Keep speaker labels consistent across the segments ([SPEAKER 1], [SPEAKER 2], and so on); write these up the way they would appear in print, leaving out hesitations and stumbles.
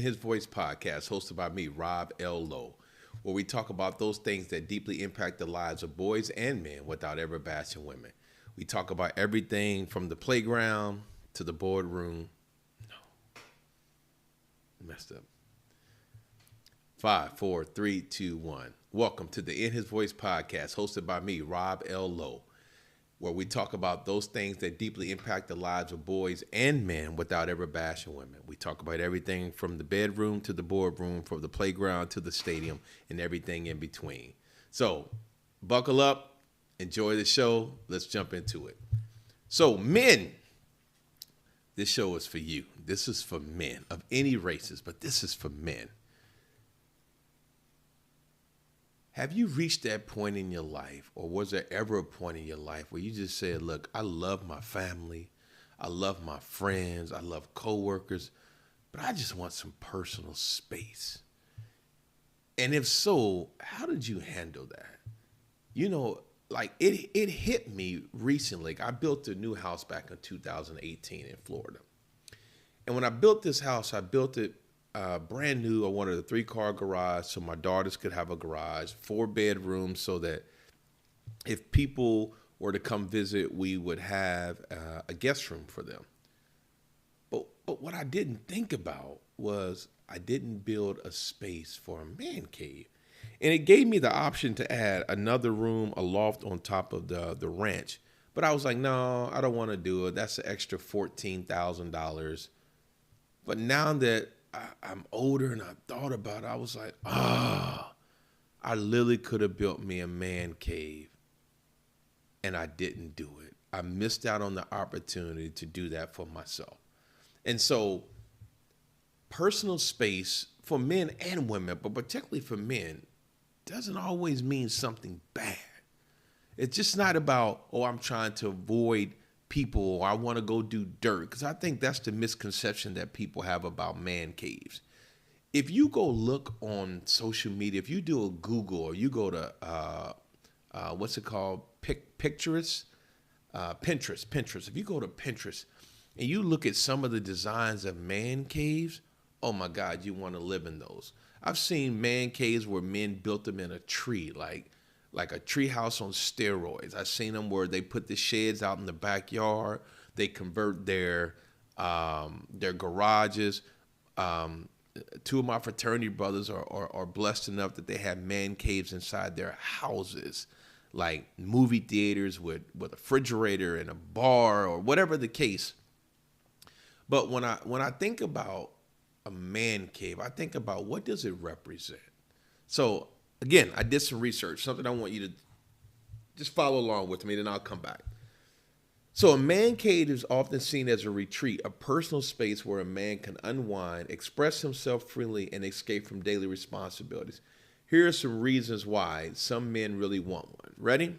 [SPEAKER 1] His Voice podcast hosted by me, Rob L. Lowe, where we talk about those things that deeply impact the lives of boys and men without ever bashing women. We talk about everything from the playground to the boardroom. No, messed up. 5, 4, 3, 2, 1. Welcome to the In His Voice podcast hosted by me, Rob L. Lowe, where we talk about those things that deeply impact the lives of boys and men without ever bashing women. We talk about everything from the bedroom to the boardroom, from the playground to the stadium, and everything in between. So, buckle up, enjoy the show. Let's jump into it. So, men, this show is for you. This is for men of any races, but this is for men. Have you reached that point in your life, or was there ever a point in your life where you just said, look, I love my family, I love my friends, I love coworkers, but I just want some personal space? And if so, how did you handle that? You know, like it hit me recently. I built a new house back in 2018 in Florida. And when I built this house, I built it brand new. I wanted a 3-car garage so my daughters could have a garage, 4 bedrooms so that if people were to come visit, we would have a guest room for them. But what I didn't think about was I didn't build a space for a man cave. And it gave me the option to add another room, a loft on top of the ranch. But I was like, no, I don't want to do it. That's an extra $14,000. But now that I'm older and I thought about it, I was like, I literally could have built me a man cave and I didn't do it. I missed out on the opportunity to do that for myself. And so personal space for men and women, but particularly for men, doesn't always mean something bad. It's just not about, I'm trying to avoid people, or I want to go do dirt, because I think that's the misconception that people have about man caves. If you go look on social media, if you do a Google or you go to what's it called, Pinterest. If you go to Pinterest and you look at some of the designs of man caves, oh my God, you want to live in those. I've seen man caves where men built them in a tree, like a tree house on steroids. I've seen them where they put the sheds out in the backyard. They convert their garages. 2 of my fraternity brothers are blessed enough that they have man caves inside their houses, like movie theaters with a refrigerator and a bar or whatever the case. But when I think about a man cave, I think about what does it represent? So again, I did some research, something I want you to just follow along with me, then I'll come back. So a man cave is often seen as a retreat, a personal space where a man can unwind, express himself freely, and escape from daily responsibilities. Here are some reasons why some men really want one. Ready?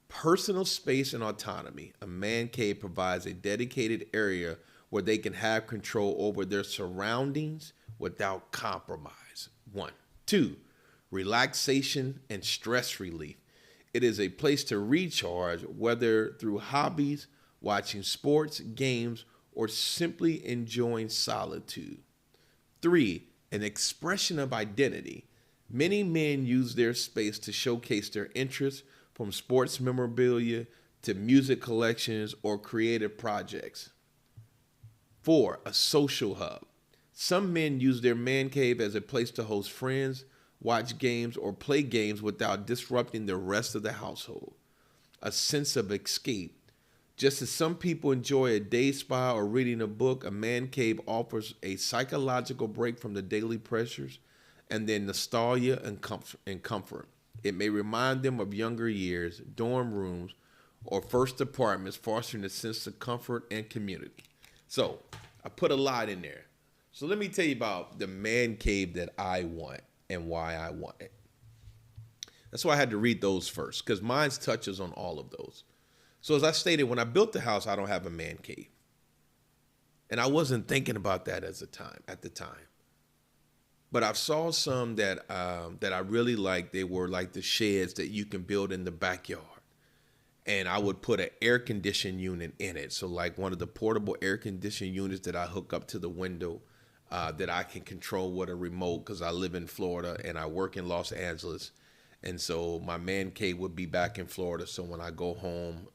[SPEAKER 1] Personal space and autonomy. A man cave provides a dedicated area where they can have control over their surroundings without compromise. 1. 2. Relaxation and stress relief. It is a place to recharge, whether through hobbies, watching sports, games, or simply enjoying solitude. 3. An expression of identity. Many men use their space to showcase their interests, from sports memorabilia to music collections or creative projects. 4. A social hub. Some men use their man cave as a place to host friends, watch games, or play games without disrupting the rest of the household. A sense of escape. Just as some people enjoy a day spa or reading a book, a man cave offers a psychological break from the daily pressures and then nostalgia and comfort. It may remind them of younger years, dorm rooms, or first apartments, fostering a sense of comfort and community. So I put a lot in there. So let me tell you about the man cave that I want and why I want it. That's why I had to read those first, because mine touches on all of those. So as I stated, when I built the house, I don't have a man cave. And I wasn't thinking about that at the time. But I saw some that I really liked. They were like the sheds that you can build in the backyard. And I would put an air conditioning unit in it. So like one of the portable air conditioning units that I hook up to the window. that I can control with a remote because I live in Florida and I work in Los Angeles. And so my man cave would be back in Florida. So when I go home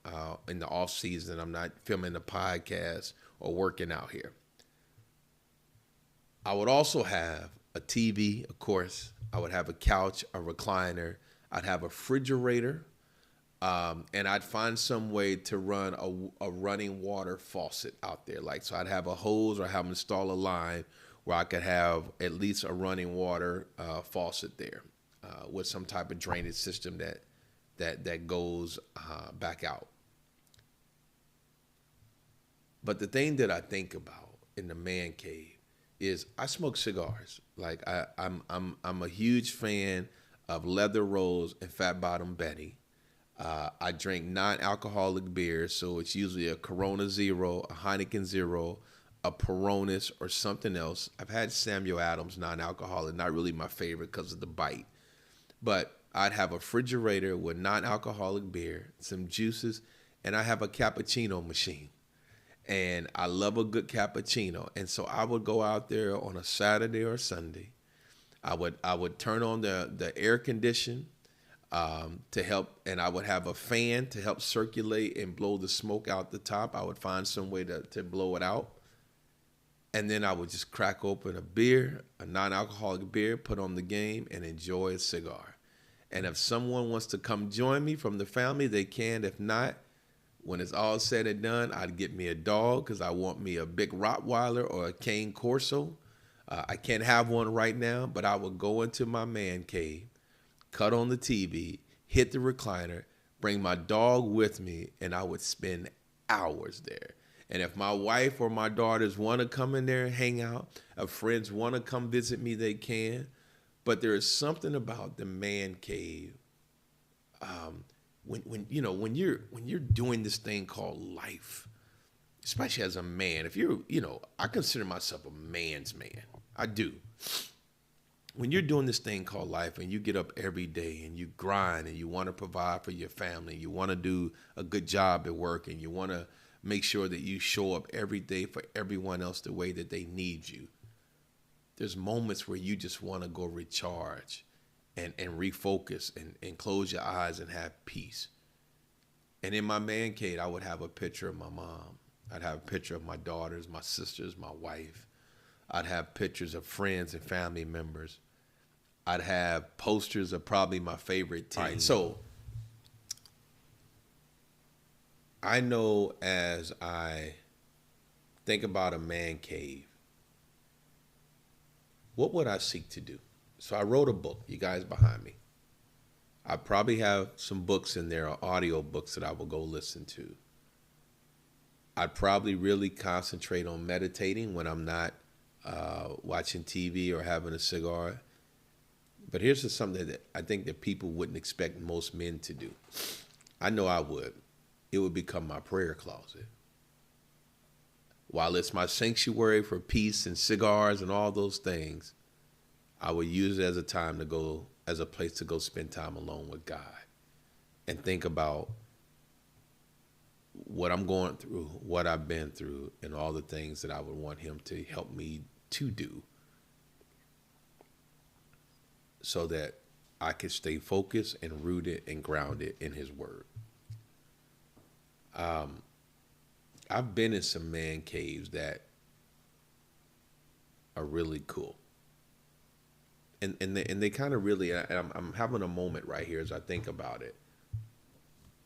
[SPEAKER 1] in the off season, I'm not filming the podcast or working out here. I would also have a TV, of course. I would have a couch, a recliner. I'd have a refrigerator. And I'd find some way to run a running water faucet out there. Like, so I'd have a hose or have them install a line where I could have at least a running water faucet there. With some type of drainage system that goes back out. But the thing that I think about in the man cave is I smoke cigars. Like I'm a huge fan of Leather Rose and Fat Bottom Betty. I drink non-alcoholic beers, so it's usually a Corona Zero, a Heineken Zero, a Peronis, or something else. I've had Samuel Adams non-alcoholic, not really my favorite because of the bite. But I'd have a refrigerator with non-alcoholic beer, some juices, and I have a cappuccino machine. And I love a good cappuccino. And so I would go out there on a Saturday or Sunday. I would turn on the air condition to help, and I would have a fan to help circulate and blow the smoke out the top. I would find some way to blow it out. And then I would just crack open a beer, a non-alcoholic beer, put on the game, and enjoy a cigar. And if someone wants to come join me from the family, they can. If not, when it's all said and done, I'd get me a dog because I want me a big Rottweiler or a Cane Corso. I can't have one right now, but I would go into my man cave, cut on the TV, hit the recliner, bring my dog with me, and I would spend hours there. And if my wife or my daughters want to come in there and hang out, if friends want to come visit me, they can. But there is something about the man cave. When you're doing this thing called life, especially as a man, if you're, I consider myself a man's man. I do. When you're doing this thing called life and you get up every day and you grind and you want to provide for your family, you want to do a good job at work, and you want to make sure that you show up every day for everyone else the way that they need you. There's moments where you just want to go recharge and refocus and close your eyes and have peace. And in my man cave, I would have a picture of my mom. I'd have a picture of my daughters, my sisters, my wife. I'd have pictures of friends and family members. I'd have posters of probably my favorite team. Right, so I know as I think about a man cave, what would I seek to do? So I wrote a book, you guys behind me. I probably have some books in there, or audio books that I will go listen to. I'd probably really concentrate on meditating when I'm not watching TV or having a cigar. But here's something that I think that people wouldn't expect most men to do. I know I would. It would become my prayer closet. While it's my sanctuary for peace and cigars and all those things, I would use it as a time to go, as a place to go spend time alone with God and think about what I'm going through, what I've been through, and all the things that I would want him to help me to do so that I could stay focused and rooted and grounded in his word. I've been in some man caves that are really cool. And they kind of really, I'm having a moment right here as I think about it.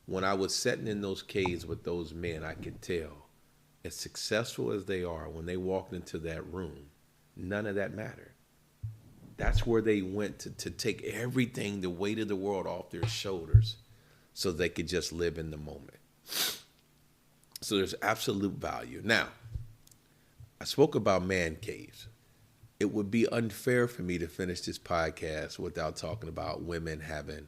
[SPEAKER 1] When I was sitting in those caves with those men, I could tell, as successful as they are, when they walked into that room, none of that mattered. That's where they went to take everything, the weight of the world off their shoulders so they could just live in the moment. So there's absolute value. Now, I spoke about man caves. It would be unfair for me to finish this podcast without talking about women having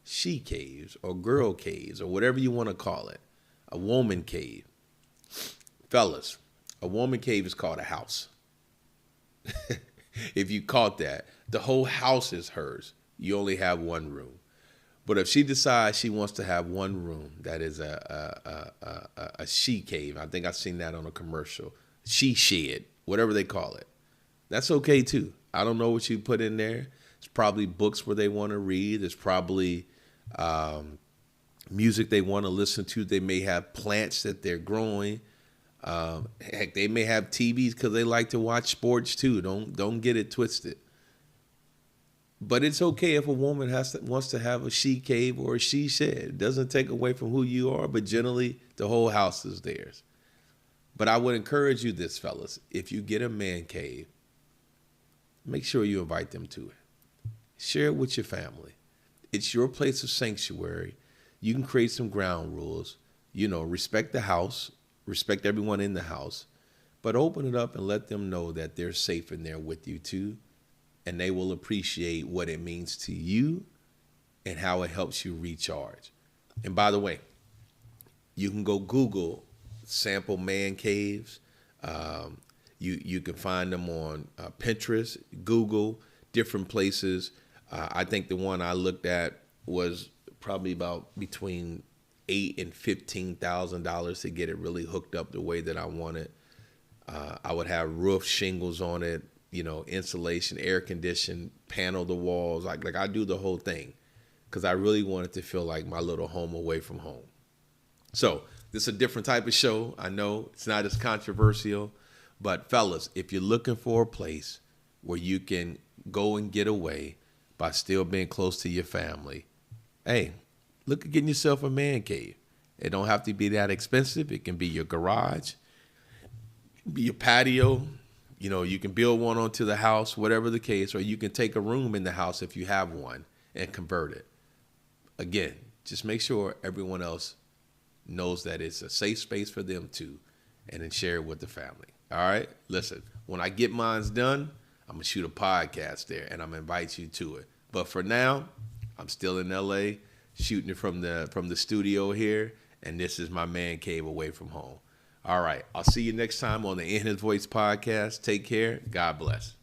[SPEAKER 1] she caves or girl caves or whatever you want to call it. A woman cave. Fellas, a woman cave is called a house. If you caught that, the whole house is hers. You only have one room. But if she decides she wants to have one room, that is a she cave. I think I've seen that on a commercial. She shed, whatever they call it. That's okay too. I don't know what you put in there. It's probably books where they want to read. There's probably music they want to listen to. They may have plants that they're growing. Heck, they may have TVs because they like to watch sports too. Don't get it twisted. But it's okay if a woman wants to have a she cave or a she shed. It doesn't take away from who you are, but generally the whole house is theirs. But I would encourage you this, fellas. If you get a man cave, make sure you invite them to it. Share it with your family. It's your place of sanctuary. You can create some ground rules. Respect the house, respect everyone in the house, but open it up and let them know that they're safe in there with you too, and they will appreciate what it means to you and how it helps you recharge. And by the way, you can go Google sample man caves. You can find them on Pinterest, Google, different places. I think the one I looked at was probably about between $8,000 and $15,000 to get it really hooked up the way that I want it. I would have roof shingles on it, insulation, air conditioned, panel the walls. Like I do the whole thing because I really want it to feel like my little home away from home. So this is a different type of show. I know it's not as controversial, but fellas, if you're looking for a place where you can go and get away by still being close to your family, hey, look at getting yourself a man cave. It don't have to be that expensive. It can be your garage, be your patio. You can build one onto the house, whatever the case, or you can take a room in the house if you have one and convert it. Again, just make sure everyone else knows that it's a safe space for them too, and then share it with the family. All right? Listen, when I get mine's done, I'm going to shoot a podcast there, and I'm going to invite you to it. But for now, I'm still in L.A., shooting it from the studio here, and this is my man cave away from home. All right. I'll see you next time on the In His Voice podcast. Take care. God bless.